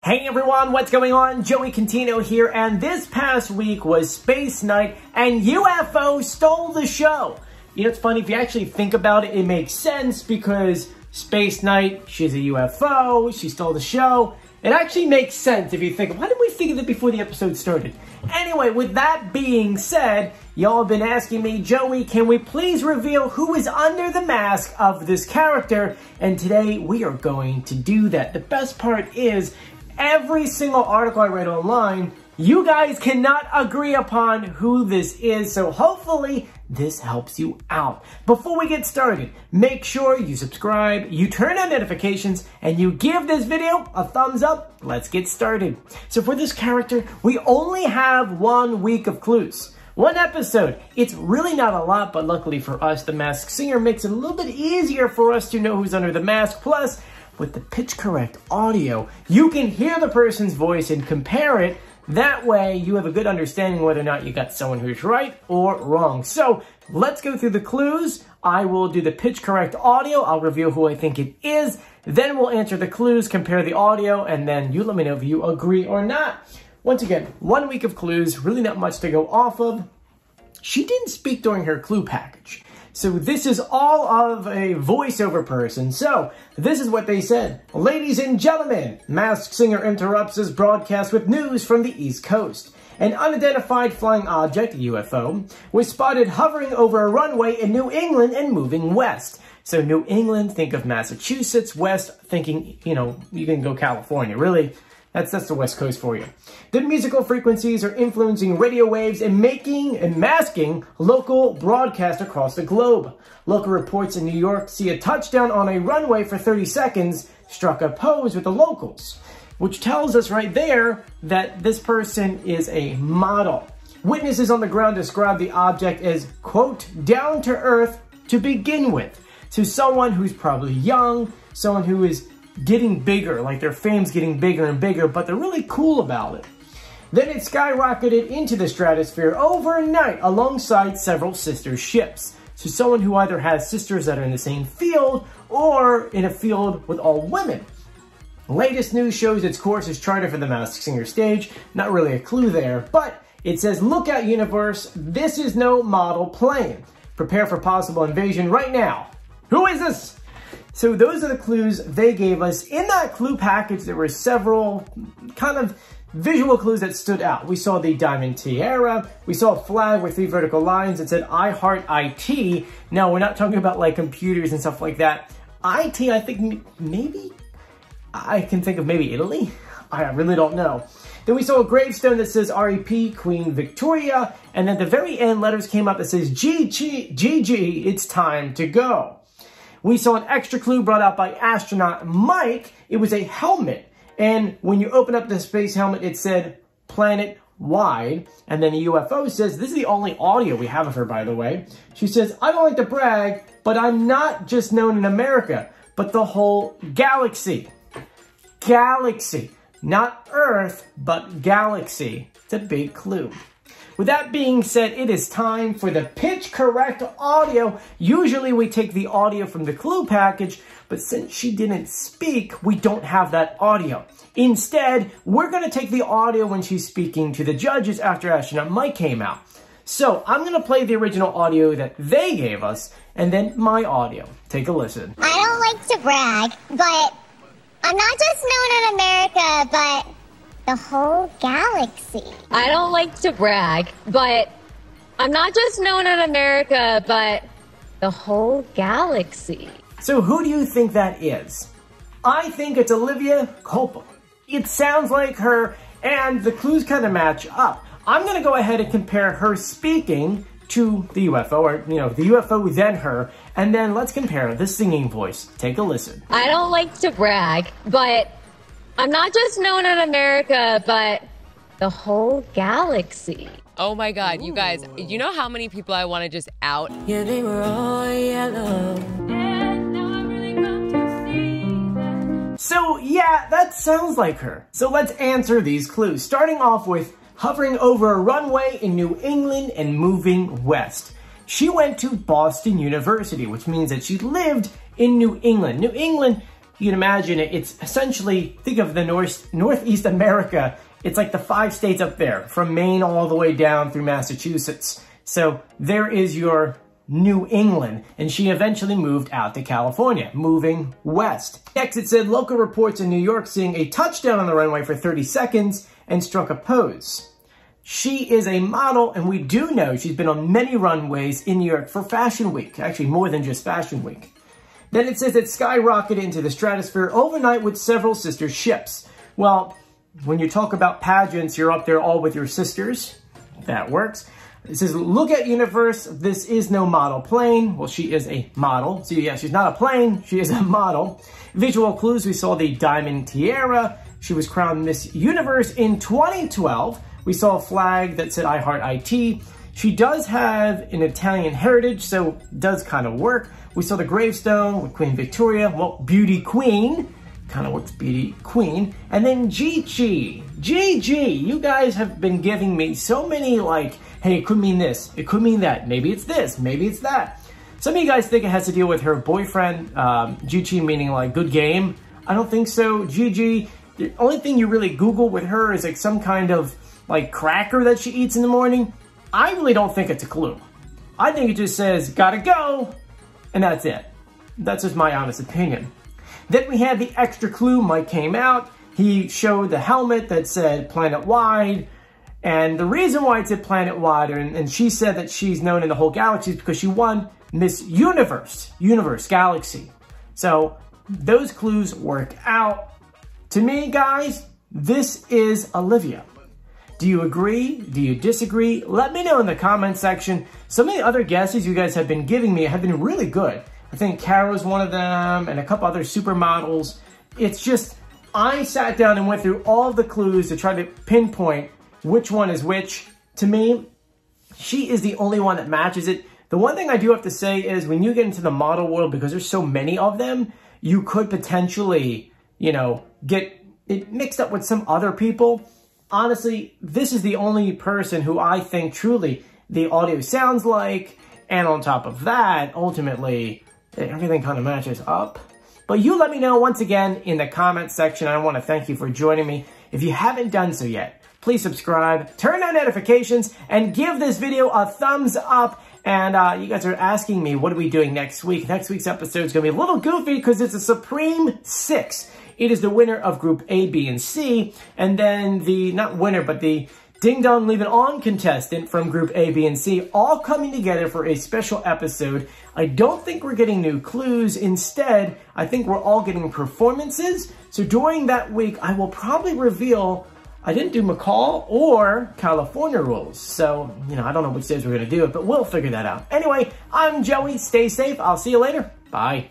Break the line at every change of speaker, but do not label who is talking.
Hey everyone, what's going on? Joey Contino here, and this past week was Space Night, and UFO stole the show. You know, it's funny, if you actually think about it, it makes sense because Space Night, she's a UFO, she stole the show. It actually makes sense if you think, why didn't we figure that before the episode started? Anyway, with that being said, y'all have been asking me, Joey, can we please reveal who is under the mask of this character? And today we are going to do that. The best part is, every single article I read online, you guys cannot agree upon who this is, so hopefully this helps you out. Before we get started, make sure you subscribe, you turn on notifications, and you give this video a thumbs up. Let's get started. So for this character, we only have 1 week of clues. 1 episode. It's really not a lot, but luckily for us, the Masked Singer makes it a little bit easier for us to know who's under the mask. Plus, with the pitch correct audio, you can hear the person's voice and compare it. That way, you have a good understanding whether or not you got someone who's right or wrong. So, let's go through the clues. I will do the pitch correct audio. I'll reveal who I think it is. Then we'll answer the clues, compare the audio, and then you let me know if you agree or not. Once again, 1 week of clues, really not much to go off of. She didn't speak during her clue package. So this is all of a voiceover person. So this is what they said. Ladies and gentlemen, Masked Singer interrupts his broadcast with news from the East Coast. An unidentified flying object, UFO, was spotted hovering over a runway in New England and moving west. So New England, think of Massachusetts, west, thinking, you know, you can go California, really. That's the West Coast for you. The musical frequencies are influencing radio waves and masking local broadcasts across the globe. Local reports in New York see a touchdown on a runway for 30 seconds, struck a pose with the locals, which tells us right there that this person is a model. Witnesses on the ground describe the object as, quote, down to earth to begin with. So someone who's probably young, someone who is getting bigger, like their fame's getting bigger and bigger, but they're really cool about it. Then it skyrocketed into the stratosphere overnight alongside several sister ships. So someone who either has sisters that are in the same field or in a field with all women. Latest news shows its course is charted for the Masked Singer stage. Not really a clue there, but it says, look out universe, this is no model plane. Prepare for possible invasion right now. Who is this? So those are the clues they gave us. In that clue package, there were several kind of visual clues that stood out. We saw the diamond tiara. We saw a flag with 3 vertical lines that said, I heart IT. Now, we're not talking about like computers and stuff like that. IT, I think maybe, I can think of maybe Italy. I really don't know. Then we saw a gravestone that says REP, Queen Victoria. And at the very end, letters came up that says GG, it's time to go. We saw an extra clue brought out by astronaut Mike. It was a helmet. And when you open up the space helmet, it said planet-wide. And then the UFO says, this is the only audio we have of her, by the way. She says, I don't like to brag, but I'm not just known in America, but the whole galaxy. Galaxy. Not Earth, but galaxy. It's a big clue. With that being said, it is time for the pitch correct audio. Usually we take the audio from the clue package, but since she didn't speak, we don't have that audio. Instead, we're going to take the audio when she's speaking to the judges after astronaut Mike came out. So I'm going to play the original audio that they gave us, and then my audio. Take a listen.
I don't like to brag, but I'm not just known in America, but the whole galaxy.
I don't like to brag, but I'm not just known in America, but the whole galaxy.
So who do you think that is? I think it's Olivia Culpo. It sounds like her, and the clues kind of match up. I'm going to go ahead and compare her speaking to the UFO, or, you know, the UFO then her, and then let's compare the singing voice. Take a listen.
I don't like to brag, but I'm not just known in America, but the whole galaxy.
Oh my God, you guys, you know how many people I want to just out?
Yeah, they were all yellow. And now I really come to see them.
So yeah, that sounds like her. So let's answer these clues, starting off with hovering over a runway in New England and moving west. She went to Boston University, which means that she lived in New England. New England, you can imagine it, it's essentially, think of the Northeast America. It's like the 5 states up there, from Maine all the way down through Massachusetts. So there is your New England, and she eventually moved out to California, moving west. Next, it said, local reports in New York seeing a touchdown on the runway for 30 seconds and struck a pose. She is a model, and we do know she's been on many runways in New York for Fashion Week, actually more than just Fashion Week. Then it says it skyrocketed into the stratosphere overnight with several sister ships. Well, when you talk about pageants, you're up there all with your sisters. That works. It says, look at universe, this is no model plane. Well, she is a model. So yeah, she's not a plane, she is a model. Visual clues, we saw the diamond tiara. She was crowned Miss Universe in 2012. We saw a flag that said I Heart IT. She does have an Italian heritage, so it does kind of work. We saw the gravestone with Queen Victoria, well, Beauty Queen. Kind of works Beauty Queen. And then Gigi. Gigi, you guys have been giving me so many like, hey, it could mean this, it could mean that, maybe it's this, maybe it's that. Some of you guys think it has to deal with her boyfriend, Gigi meaning like good game. I don't think so. Gigi, the only thing you really Google with her is like some kind of like cracker that she eats in the morning. I really don't think it's a clue. I think it just says, gotta go, and that's it. That's just my honest opinion. Then we had the extra clue. Mike came out. He showed the helmet that said planet-wide. And the reason why it said planet-wide, and she said that she's known in the whole galaxy, is because she won Miss Universe, Galaxy. So those clues work out. To me, guys, this is Olivia. Do you agree? Do you disagree? Let me know in the comment section. Some of the other guesses you guys have been giving me have been really good. I think Caro's one of them, and a couple other supermodels. It's just, I sat down and went through all of the clues to try to pinpoint which one is which. To me, she is the only one that matches it. The one thing I do have to say is when you get into the model world, because there's so many of them, you could potentially, you know, get it mixed up with some other people. Honestly, this is the only person who I think truly the audio sounds like, and on top of that, ultimately, everything kind of matches up. But you let me know once again in the comment section. I want to thank you for joining me. If you haven't done so yet, please subscribe, turn on notifications, and give this video a thumbs up. And you guys are asking me, what are we doing next week? Next week's episode is going to be a little goofy because it's a Supreme 6. It is the winner of Group A, B, and C. And then the, not winner, but the Ding Dong Leave It On contestant from Group A, B, and C, all coming together for a special episode. I don't think we're getting new clues. Instead, I think we're all getting performances. So during that week, I will probably reveal I didn't do McCall or California rules. So, you know, I don't know which days we're going to do it, but we'll figure that out. Anyway, I'm Joey. Stay safe. I'll see you later. Bye.